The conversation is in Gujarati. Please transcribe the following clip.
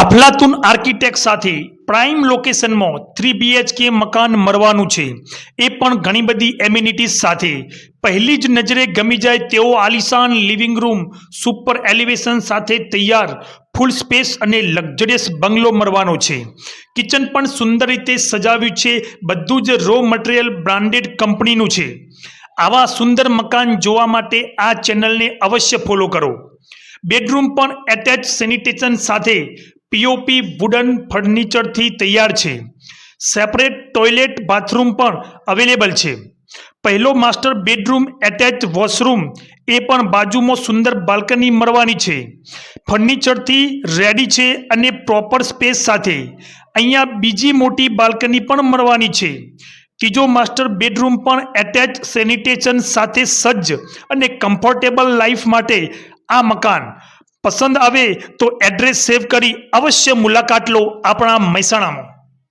અફલાતુન આર્કિટેક્ટ સાથે પ્રાઇમ લોકેશનમાં 3 BHK મકાન મળવાનું છે, એ પણ ઘણી બધી એમ્યુનિટીઝ સાથે. પહેલી જ નજરે ગમી જાય તેવો આલિશાન લિવિંગ રૂમ સુપર એલિવેશન સાથે તૈયાર ફૂલ સ્પેસ અને લક્ઝરિયસ બંગલો મળવાનો છે. કિચન પણ સુંદર રીતે સજાવ્યું છે. બધું જ રો મટીરિયલ બ્રાન્ડેડ કંપનીનું છે. આવા સુંદર મકાન જોવા માટે આ ચેનલને અવશ્ય ફોલો કરો. બેડરૂમ પણ એટેચ સેનિટેશન સાથે પીઓપી વુડન ફર્નિચરથી તૈયાર છે. સેપરેટ ટોયલેટ બાથરૂમ પણ અવેલેબલ છે. પહેલો માસ્ટર બેડરૂમ એટેચ વોશરૂમ, એ પણ બાજુમાં સુંદર બાલ્કની મળવાની છે. ફર્નિચરથી રેડી છે અને પ્રોપર સ્પેસ સાથે અહીંયા બીજી મોટી બાલ્કની પણ મળવાની છે. ત્રીજો માસ્ટર બેડરૂમ પણ એટેચ સેનિટેશન સાથે સજ્જ અને કમ્ફર્ટેબલ લાઈફ માટે આ મકાન પસંદ આવે તો એડ્રેસ સેવ કરી અવશ્ય મુલાકાત લો આપણા મહેસાણામાં.